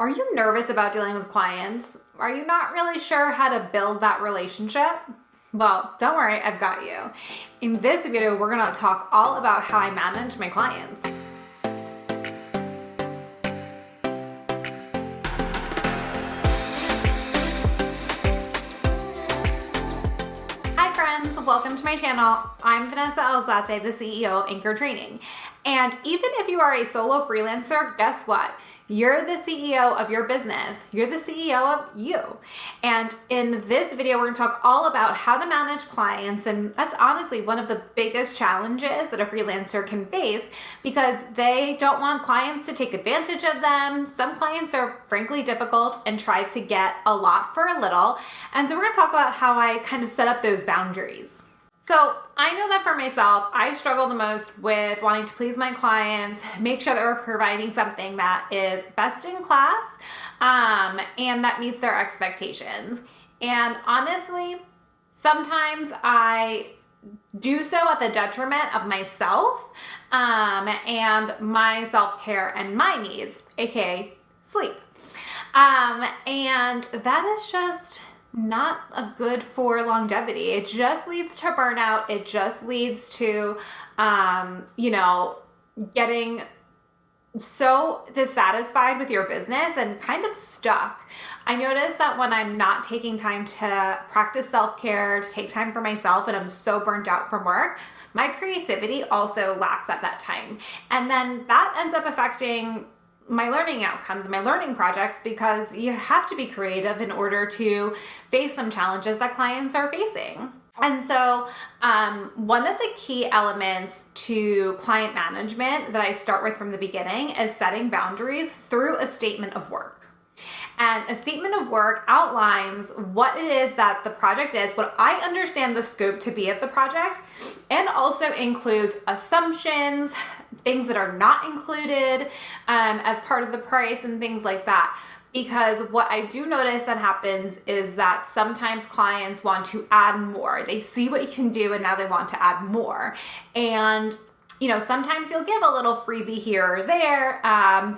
Are you nervous about dealing with clients? Are you not really sure how to build that relationship? Well, don't worry, I've got you. In this video, we're gonna talk all about how I manage my clients. Hi friends, welcome to my channel. I'm Vanessa Alzate, the CEO of Anchor Training. And even if you are a solo freelancer, guess what? You're the CEO of your business. You're the CEO of you. And in this video, we're gonna talk all about how to manage clients. And that's honestly one of the biggest challenges that a freelancer can face because they don't want clients to take advantage of them. Some clients are frankly difficult and try to get a lot for a little. And so we're gonna talk about how I kind of set up those boundaries. So I know that for myself, I struggle the most with wanting to please my clients, make sure that we're providing something that is best in class, and that meets their expectations. And honestly, sometimes I do so at the detriment of myself, and my self-care and my needs, aka sleep. And that is just not a good for longevity. It just leads to burnout. It just leads to, getting so dissatisfied with your business and kind of stuck. I notice that when I'm not taking time to practice self-care, to take time for myself, and I'm so burnt out from work, my creativity also lacks at that time. And then that ends up affecting my learning outcomes, my learning projects, because you have to be creative in order to face some challenges that clients are facing. And so one of the key elements to client management that I start with from the beginning is setting boundaries through a statement of work. And a statement of work outlines what it is that the project is, what I understand the scope to be of the project, and also includes assumptions, things that are not included as part of the price and things like that. Because what I do notice that happens is that sometimes clients want to add more. They see what you can do and now they want to add more. And sometimes you'll give a little freebie here or there,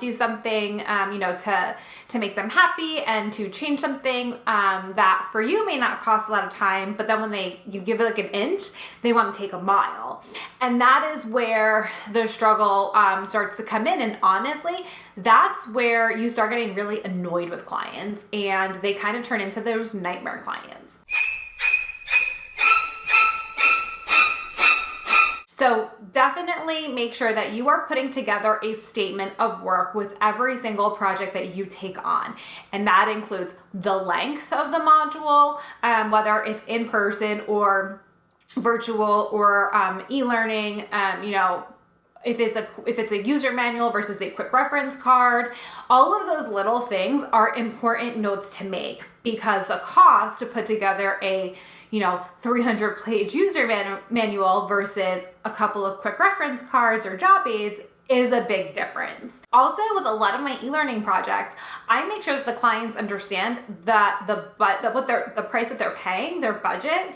do something, to make them happy and to change something that for you may not cost a lot of time, but then when you give it like an inch, they want to take a mile. And that is where the struggle starts to come in. And honestly, that's where you start getting really annoyed with clients and they kind of turn into those nightmare clients. So definitely make sure that you are putting together a statement of work with every single project that you take on. And that includes the length of the module, whether it's in person or virtual or e-learning, if it's a user manual versus a quick reference card. All of those little things are important notes to make because the cost to put together a 300-page user manual versus a couple of quick reference cards or job aids is a big difference. Also, with a lot of my e-learning projects, I make sure that the clients understand that the price that they're paying, their budget,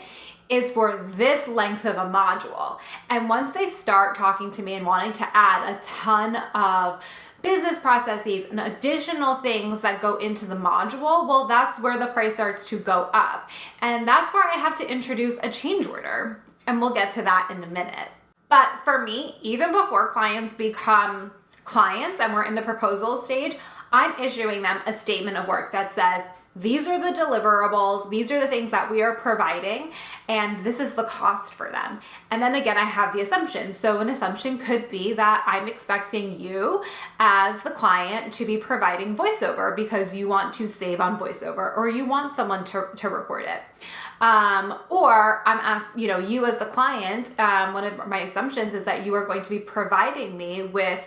is for this length of a module. And once they start talking to me and wanting to add a ton of business processes and additional things that go into the module, well, that's where the price starts to go up. And that's where I have to introduce a change order. And we'll get to that in a minute. But for me, even before clients become clients and we're in the proposal stage, I'm issuing them a statement of work that says, these are the deliverables, these are the things that we are providing, and this is the cost for them. And then again, I have the assumptions. So an assumption could be that I'm expecting you as the client to be providing voiceover because you want to save on voiceover or you want someone to record it. Or I'm asked, you as the client, one of my assumptions is that you are going to be providing me with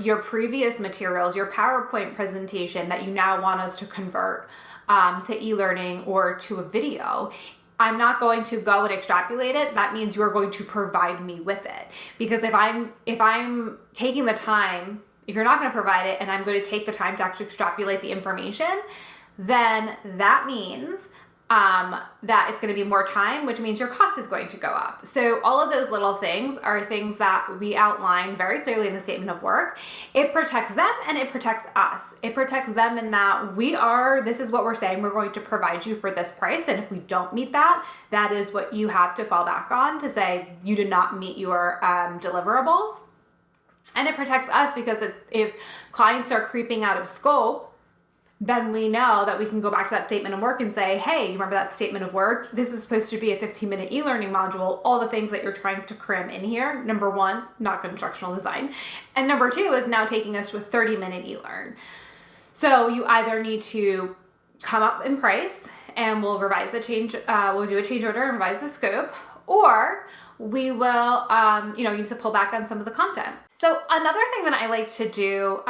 your previous materials, your PowerPoint presentation that you now want us to convert to e-learning or to a video. I'm not going to go and extrapolate it. That means you're going to provide me with it. Because if I'm taking the time, if you're not going to provide it and I'm going to take the time to actually extrapolate the information, then that means that it's going to be more time, which means your cost is going to go up. So all of those little things are things that we outline very clearly in the statement of work. It protects them and it protects us. It protects them in that this is what we're saying, we're going to provide you for this price. And if we don't meet that, that is what you have to fall back on to say you did not meet your deliverables. And it protects us because if clients are creeping out of scope, then we know that we can go back to that statement of work and say, hey, you remember that statement of work? This is supposed to be a 15-minute e-learning module. All the things that you're trying to cram in here. Number one, not good instructional design. And number two is now taking us to a 30-minute e-learn. So you either need to come up in price and we'll revise the change, we'll do a change order and revise the scope, or we will, you need to pull back on some of the content. So another thing that I like to do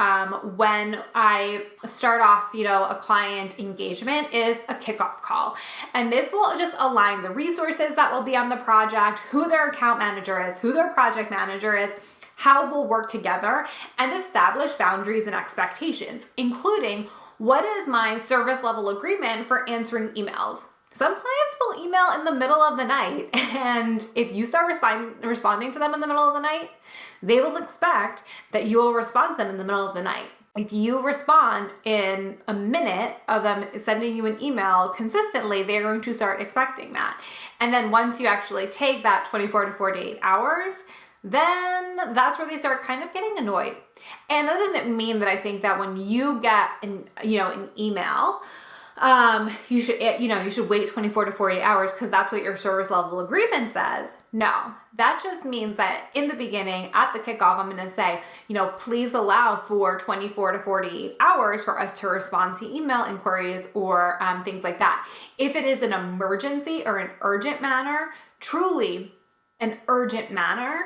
when I start off, a client engagement is a kickoff call. And this will just align the resources that will be on the project, who their account manager is, who their project manager is, how we'll work together, and establish boundaries and expectations, including what is my service level agreement for answering emails. Some clients will email in the middle of the night, and if you start responding to them in the middle of the night, they will expect that you will respond to them in the middle of the night. If you respond in a minute of them sending you an email consistently, they're going to start expecting that. And then once you actually take that 24 to 48 hours, then that's where they start kind of getting annoyed. And that doesn't mean that I think that when you get an email, you should wait 24 to 48 hours because that's what your service level agreement says. No, that just means that in the beginning, at the kickoff, I'm going to say, please allow for 24 to 48 hours for us to respond to email inquiries or things like that. If it is an emergency or an urgent matter, truly an urgent matter,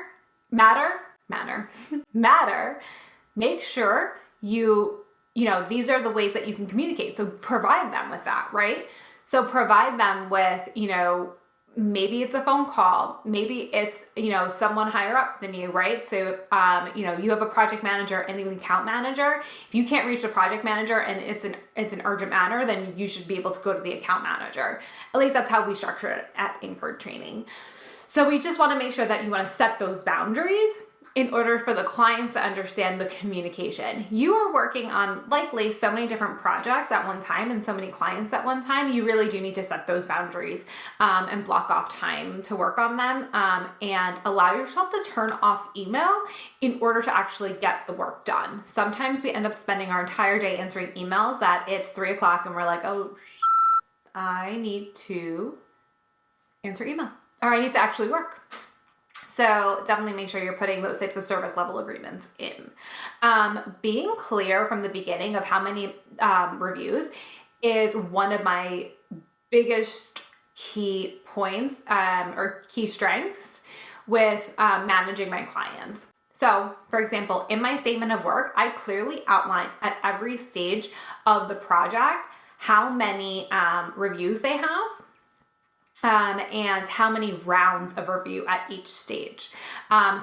make sure these are the ways that you can communicate. So provide them with that, right? So provide them with, maybe it's a phone call, maybe it's, someone higher up than you, right? So if, you have a project manager and an account manager, if you can't reach the project manager and it's an urgent matter, then you should be able to go to the account manager. At least that's how we structure it at Anchored Training. So we just want to make sure that you want to set those boundaries in order for the clients to understand the communication. You are working on likely so many different projects at one time and so many clients at one time. You really do need to set those boundaries and block off time to work on them and allow yourself to turn off email in order to actually get the work done. Sometimes we end up spending our entire day answering emails that it's 3:00 and we're like, oh, I need to answer email or I need to actually work. So definitely make sure you're putting those types of service level agreements in. Being clear from the beginning of how many reviews is one of my biggest key points or key strengths with managing my clients. So, for example, in my statement of work, I clearly outline at every stage of the project how many reviews they have. And how many rounds of review at each stage.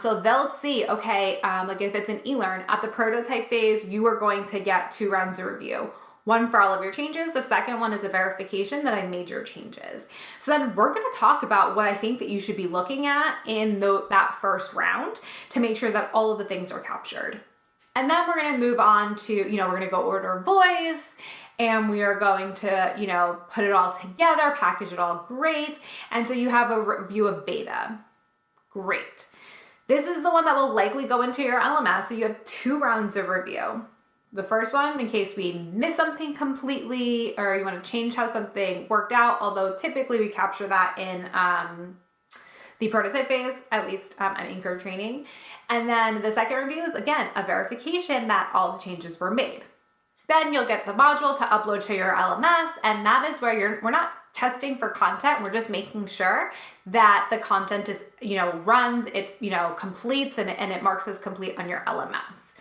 So they'll see, okay, like if it's an e-learn, at the prototype phase, you are going to get 2 rounds of review. One for all of your changes. The second one is a verification that I made your changes. So then we're going to talk about what I think that you should be looking at in that first round to make sure that all of the things are captured. And then we're going to move on to, we're going to go order voice. And we are going to, put it all together, package it all great. And so you have a review of beta. Great. This is the one that will likely go into your LMS. So you have 2 rounds of review. The first one, in case we miss something completely or you want to change how something worked out, although typically we capture that in the prototype phase, at least at Anchored Training. And then the second review is, again, a verification that all the changes were made. Then you'll get the module to upload to your LMS, and that is where we're not testing for content. We're just making sure that the content is, runs, it, completes, and it marks as complete on your LMS.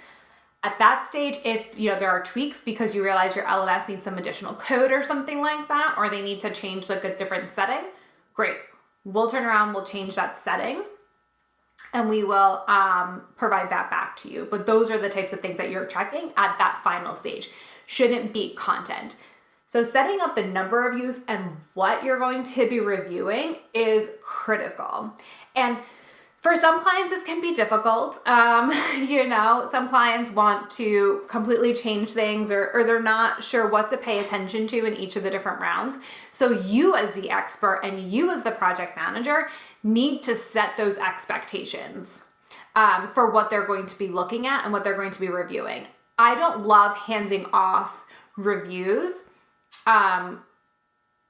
At that stage, if, there are tweaks because you realize your LMS needs some additional code or something like that, or they need to change like a different setting, great. We'll turn around, we'll change that setting, and we will provide that back to you. But those are the types of things that you're checking at that final stage. Shouldn't be content. So setting up the number of views and what you're going to be reviewing is critical. And for some clients, this can be difficult. Some clients want to completely change things or they're not sure what to pay attention to in each of the different rounds. So you as the expert and you as the project manager need to set those expectations for what they're going to be looking at and what they're going to be reviewing. I don't love handing off reviews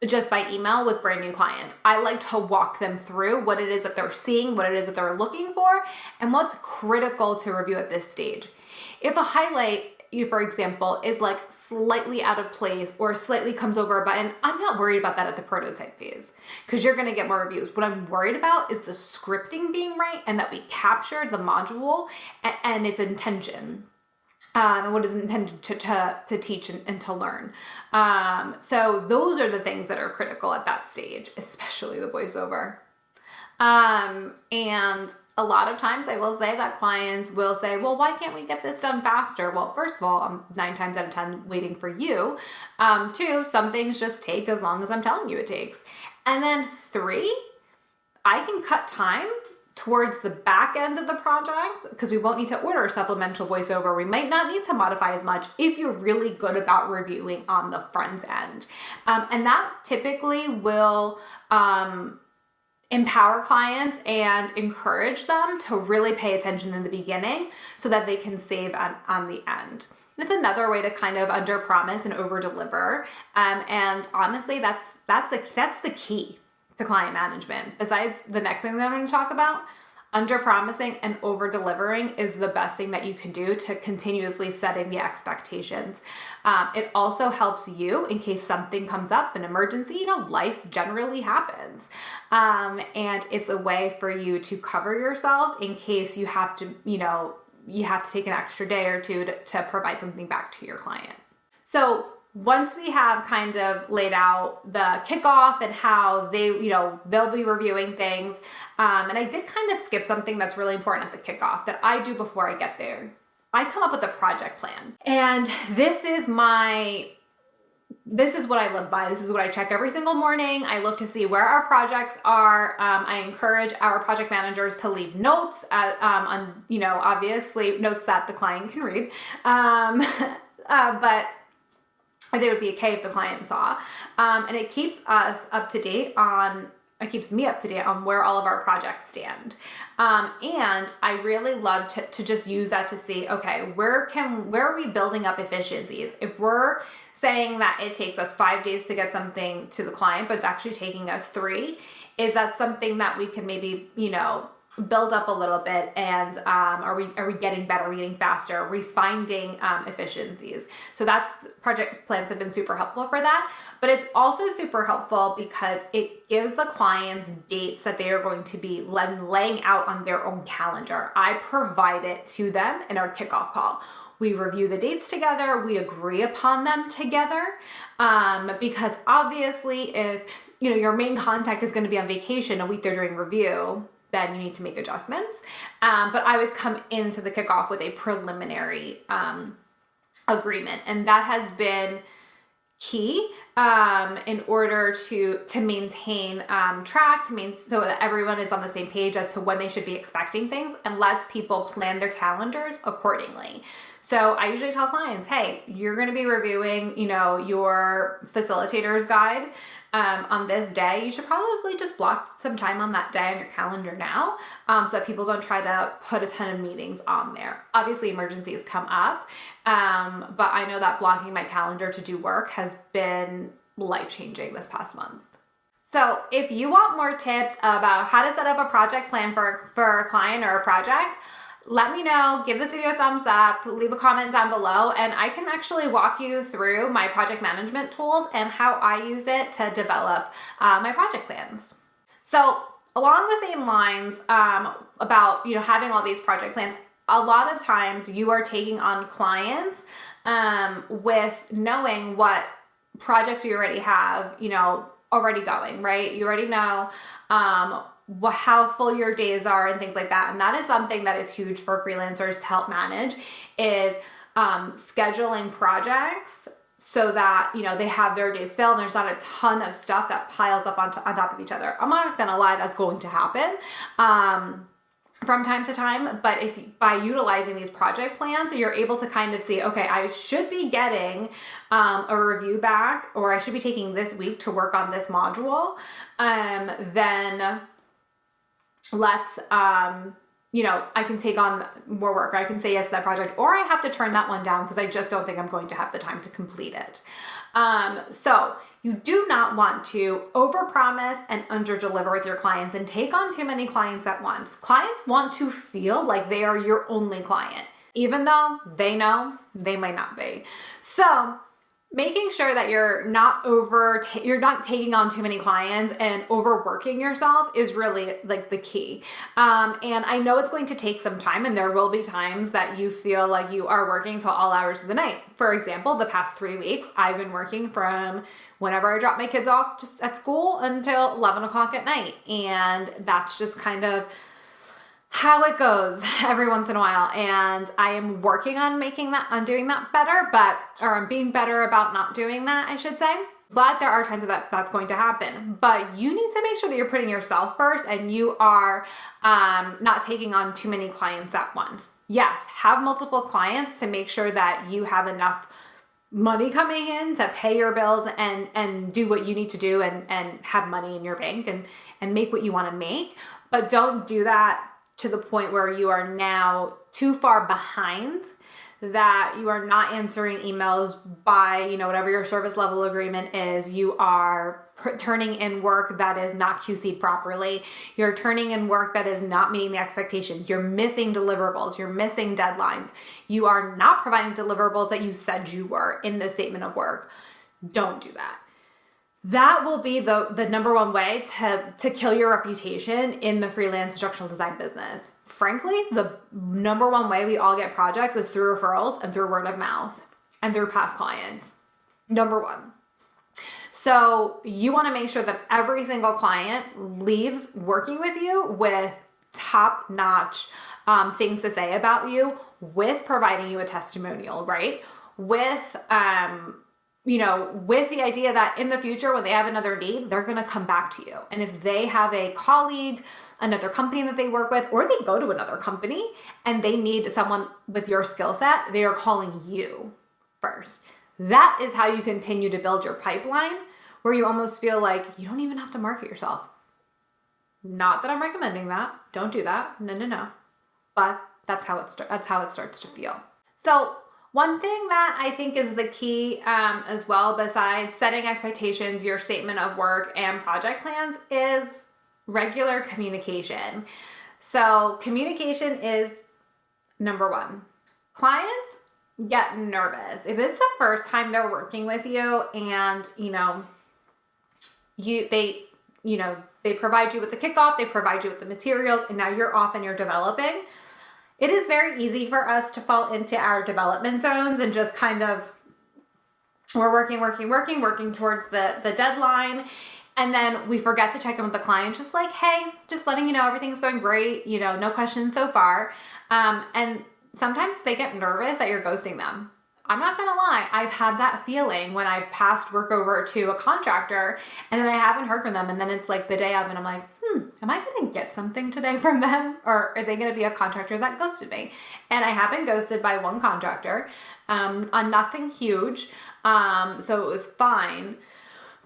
just by email with brand new clients. I like to walk them through what it is that they're seeing, what it is that they're looking for, and what's critical to review at this stage. If a highlight, for example, is like slightly out of place or slightly comes over a button, I'm not worried about that at the prototype phase because you're going to get more reviews. What I'm worried about is the scripting being right and that we captured the module and its intention. And what is intended to teach and to learn. So those are the things that are critical at that stage, especially the voiceover. And a lot of times I will say that clients will say, well, why can't we get this done faster? Well, first of all, I'm 9 times out of 10 waiting for you. 2, some things just take as long as I'm telling you it takes. And then 3, I can cut time towards the back end of the project because we won't need to order supplemental voiceover. We might not need to modify as much if you're really good about reviewing on the front end. And that typically will empower clients and encourage them to really pay attention in the beginning so that they can save on the end. And it's another way to kind of under promise and over deliver. And honestly, that's the key to client management. Besides the next thing that I'm going to talk about, under promising and over delivering is the best thing that you can do to continuously setting the expectations. It also helps you in case something comes up, an emergency, life generally happens. And it's a way for you to cover yourself in case you have to, take an extra day or two to provide something back to your client. So once we have kind of laid out the kickoff and how they'll be reviewing things, and I did kind of skip something that's really important at the kickoff that I do before I get there. I come up with a project plan, and this is what I live by. This is what I check every single morning. I look to see where our projects are. I encourage our project managers to leave notes obviously notes that the client can read, but they would be okay if the client saw. And it keeps us up to date it keeps me up to date on where all of our projects stand. And I really love to just use that to see, okay, where are we building up efficiencies? If we're saying that it takes us 5 days to get something to the client, but it's actually taking us 3, is that something that we can maybe, build up a little bit? And are we getting better? Are we getting faster? Are we finding efficiencies? So project plans have been super helpful for that, but it's also super helpful because it gives the clients dates that they are going to be laying out on their own calendar. I provide it to them in our kickoff call. We review the dates together. We agree upon them together. Because obviously if, your main contact is going to be on vacation a week they're doing review, then you need to make adjustments. But I always come into the kickoff with a preliminary agreement. And that has been key in order to maintain track, so that everyone is on the same page as to when they should be expecting things and lets people plan their calendars accordingly. So I usually tell clients, hey, you're going to be reviewing, your facilitator's guide on this day. You should probably just block some time on that day on your calendar now, so that people don't try to put a ton of meetings on there. Obviously, emergencies come up, but I know that blocking my calendar to do work has been life-changing this past month. So if you want more tips about how to set up a project plan for a client or a project, let me know, give this video a thumbs up, leave a comment down below, and I can actually walk you through my project management tools and how I use it to develop my project plans. So along the same lines about having all these project plans, a lot of times you are taking on clients with knowing what projects you already have, already going, right? You already know how full your days are and things like that. And that is something that is huge for freelancers to help manage is scheduling projects so that, they have their days filled and there's not a ton of stuff that piles up on top of each other. I'm not going to lie, that's going to happen. From time to time, but by utilizing these project plans, you're able to kind of see, okay, I should be getting a review back, or I should be taking this week to work on this module. Then let's, I can take on more work, or I can say yes to that project, or I have to turn that one down because I just don't think I'm going to have the time to complete it. So you do not want to overpromise and underdeliver with your clients and take on too many clients at once. Clients want to feel like they are your only client, even though they know they might not be. So making sure that you're not taking on too many clients and overworking yourself is really like the key. And I know it's going to take some time, and there will be times that you feel like you are working till all hours of the night. For example, the past 3 weeks, I've been working from whenever I drop my kids off just at school until 11 o'clock at night. And that's just kind of how it goes every once in a while. And I am working on doing that better, or I'm being better about not doing that, I should say. But there are times that that's going to happen. But you need to make sure that you're putting yourself first, and you are not taking on too many clients at once. Yes, have multiple clients to make sure that you have enough money coming in to pay your bills and do what you need to do and have money in your bank and make what you want to make. But don't do that to the point where you are now too far behind that you are not answering emails by, whatever your service level agreement is. You are turning in work that is not QC'd properly. You're turning in work that is not meeting the expectations. You're missing deliverables. You're missing deadlines. You are not providing deliverables that you said you were in the statement of work. Don't do that. That will be the number one way to kill your reputation in the freelance instructional design business. Frankly, the number one way we all get projects is through referrals and through word of mouth and through past clients. Number one. So you want to make sure that every single client leaves working with you with top-notch things to say about you, with providing you a testimonial, right? With with the idea that in the future, when they have another need, they're going to come back to you. And if they have a colleague, another company that they work with, or they go to another company and they need someone with your skill set, they are calling you first. That is how you continue to build your pipeline, where you almost feel like you don't even have to market yourself. Not that I'm recommending that. Don't do that. No. But that's how it starts to feel. So one thing that I think is the key as well, besides setting expectations, your statement of work, and project plans, is regular communication. So communication is number one. Clients get nervous. If it's the first time they're working with you and, they provide you with the kickoff, they provide you with the materials, and now you're off and you're developing. It is very easy for us to fall into our development zones and just kind of, we're working towards the deadline. And then we forget to check in with the client, just like, hey, just letting you know everything's going great, no questions so far. And sometimes they get nervous that you're ghosting them. I'm not going to lie. I've had that feeling when I've passed work over to a contractor and then I haven't heard from them. And then it's like the day of and I'm like, am I going to get something today from them? Or are they going to be a contractor that ghosted me? And I have been ghosted by one contractor on nothing huge. So it was fine,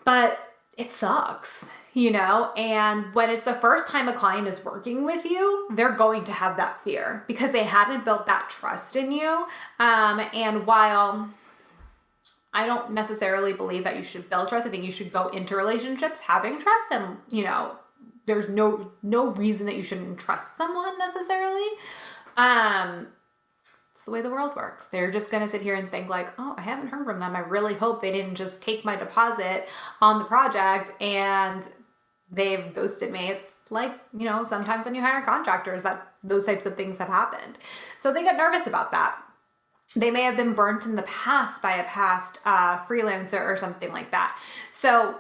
but it sucks, and when it's the first time a client is working with you, they're going to have that fear because they haven't built that trust in you. And while I don't necessarily believe that you should build trust, I think you should go into relationships having trust, and, there's no reason that you shouldn't trust someone necessarily. It's the way the world works. They're just going to sit here and think like, oh, I haven't heard from them. I really hope they didn't just take my deposit on the project and they've ghosted me. It's like, sometimes when you hire contractors, that those types of things have happened. So they get nervous about that. They may have been burnt in the past by a past freelancer or something like that. So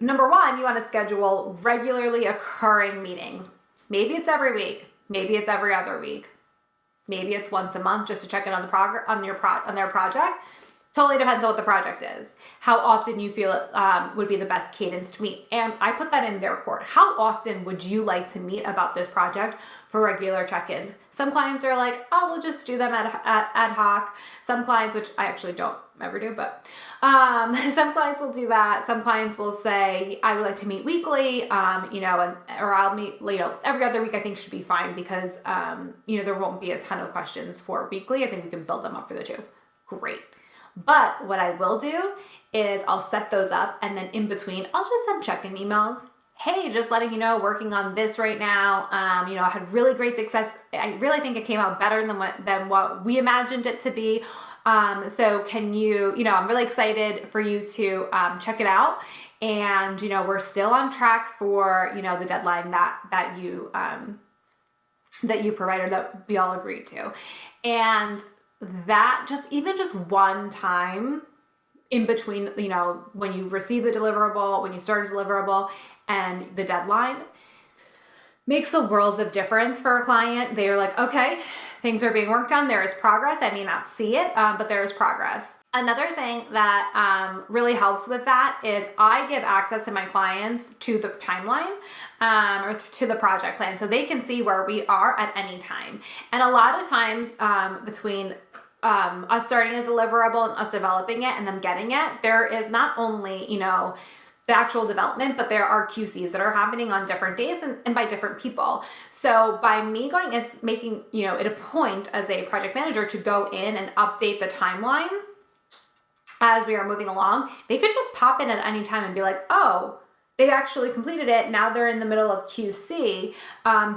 number one, you want to schedule regularly occurring meetings. Maybe it's every week. Maybe it's every other week. Maybe it's once a month just to check in on their project, Totally depends on what the project is, how often you feel it would be the best cadence to meet. And I put that in their court. How often would you like to meet about this project for regular check-ins? Some clients are like, oh, we'll just do them ad hoc. Some clients, which I actually don't ever do, but some clients will do that. Some clients will say, I would like to meet weekly, or I'll meet, every other week I think should be fine because, there won't be a ton of questions for weekly. I think we can build them up for the two. Great. But what I will do is I'll set those up, and then in between, I'll just send check-in emails. Hey, just letting you know, working on this right now. I had really great success. I really think it came out better than what we imagined it to be. So can you, I'm really excited for you to check it out. And, we're still on track for, the deadline that you provided, that we all agreed to. And that just one time in between, when you receive the deliverable, when you start a deliverable and the deadline, makes a world of difference for a client. They are like, okay, things are being worked on. There is progress. I may not see it, but there is progress. Another thing that really helps with that is I give access to my clients to the timeline or to the project plan so they can see where we are at any time. And a lot of times between us starting a deliverable and us developing it and them getting it, there is not only, the actual development, but there are QCs that are happening on different days and by different people. So by me going and making, it a point as a project manager to go in and update the timeline as we are moving along, they could just pop in at any time and be like, oh, they actually completed it. Now they're in the middle of QC.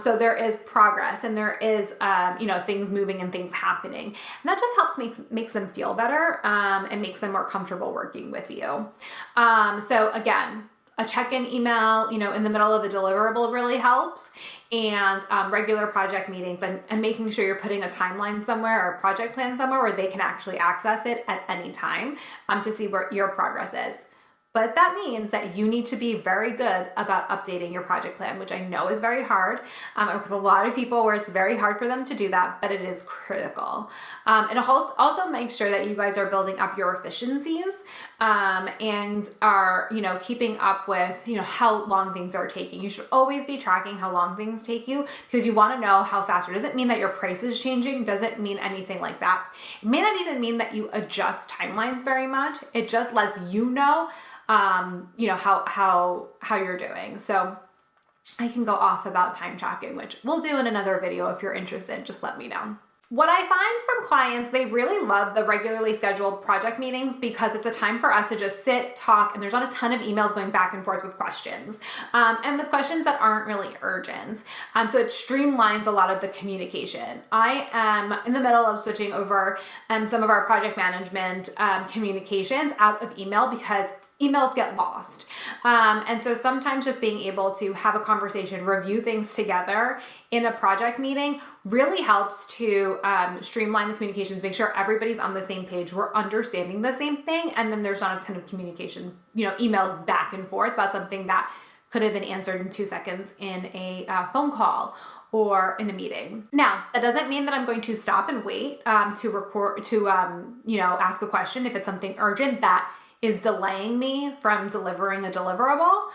So there is progress and there is, things moving and things happening. And that just helps makes them feel better and makes them more comfortable working with you. So again, a check-in email, in the middle of a deliverable really helps. And regular project meetings and making sure you're putting a timeline somewhere or a project plan somewhere where they can actually access it at any time to see where your progress is. But that means that you need to be very good about updating your project plan, which I know is very hard. I work with a lot of people where it's very hard for them to do that, but it is critical. It also makes sure that you guys are building up your efficiencies and are, keeping up with, how long things are taking. You should always be tracking how long things take you because you want to know how fast. It doesn't mean that your price is changing. Doesn't mean anything like that. It may not even mean that you adjust timelines very much. It just lets you know how you're doing. So I can go off about time tracking, which we'll do in another video. If you're interested, just let me know. What I find from clients, they really love the regularly scheduled project meetings because it's a time for us to just sit, talk, and there's not a ton of emails going back and forth with questions, and with questions that aren't really urgent. So it streamlines a lot of the communication. I am in the middle of switching over some of our project management communications out of email because emails get lost. And so sometimes just being able to have a conversation, review things together in a project meeting really helps to streamline the communications, make sure everybody's on the same page, we're understanding the same thing, and then there's not a ton of communication, emails back and forth about something that could have been answered in 2 seconds in a phone call or in a meeting. Now, that doesn't mean that I'm going to stop and wait to ask a question if it's something urgent that is delaying me from delivering a deliverable.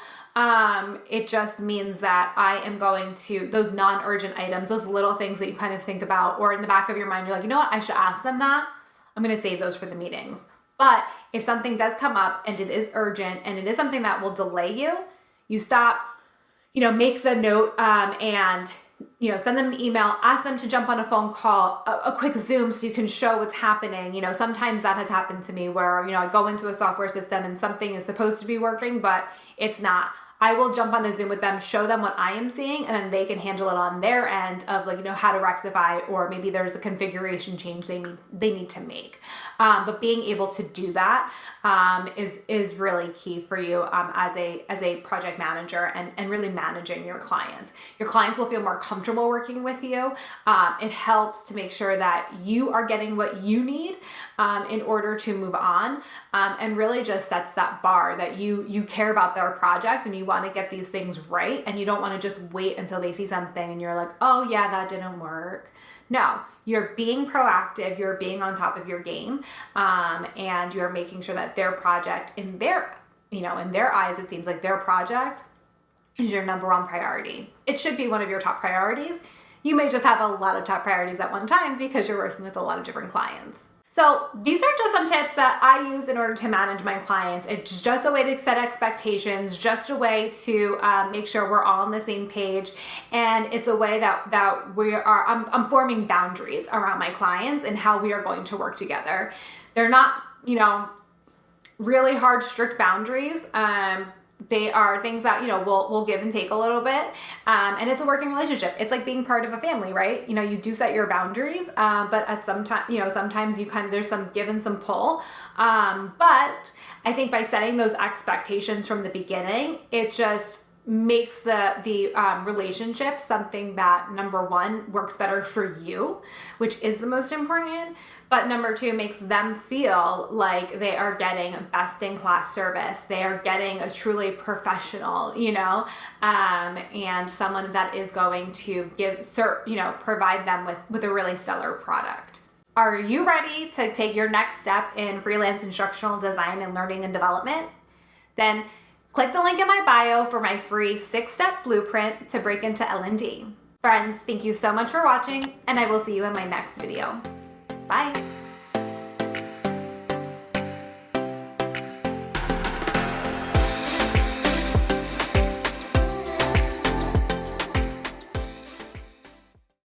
It just means that I am going to, those non-urgent items, those little things that you kind of think about, or in the back of your mind, you're like, you know what, I should ask them that. I'm going to save those for the meetings. But if something does come up and it is urgent and it is something that will delay you, you stop, make the note and send them an email, ask them to jump on a phone call, a quick Zoom so you can show what's happening. Sometimes that has happened to me where, I go into a software system and something is supposed to be working, but it's not. I will jump on a Zoom with them, show them what I am seeing, and then they can handle it on their end of how to rectify, or maybe there's a configuration change they need to make. But being able to do that is really key for you as a project manager and really managing your clients. Your clients will feel more comfortable working with you. It helps to make sure that you are getting what you need in order to move on, and really just sets that bar that you care about their project and you want to get these things right, and you don't want to just wait until they see something and you're like, oh yeah, that didn't work. No, you're being proactive, you're being on top of your game, and you're making sure that their project in their eyes, it seems like their project is your number one priority. It should be one of your top priorities. You may just have a lot of top priorities at one time because you're working with a lot of different clients. So these are just some tips that I use in order to manage my clients. It's just a way to set expectations, just a way to make sure we're all on the same page. And it's a way that I'm forming boundaries around my clients and how we are going to work together. They're not, really hard, strict boundaries. They are things that, we'll give and take a little bit. And it's a working relationship. It's like being part of a family, right? You do set your boundaries, but at some time, sometimes there's some give and some pull. But I think by setting those expectations from the beginning, it just makes the relationship something that, number one, works better for you, which is the most important. But number two, makes them feel like they are getting best-in-class service. They are getting a truly professional, and someone that is going to provide them with a really stellar product. Are you ready to take your next step in freelance instructional design and learning and development? Then click the link in my bio for my free 6-step blueprint to break into L&D. Friends, thank you so much for watching, and I will see you in my next video. Bye.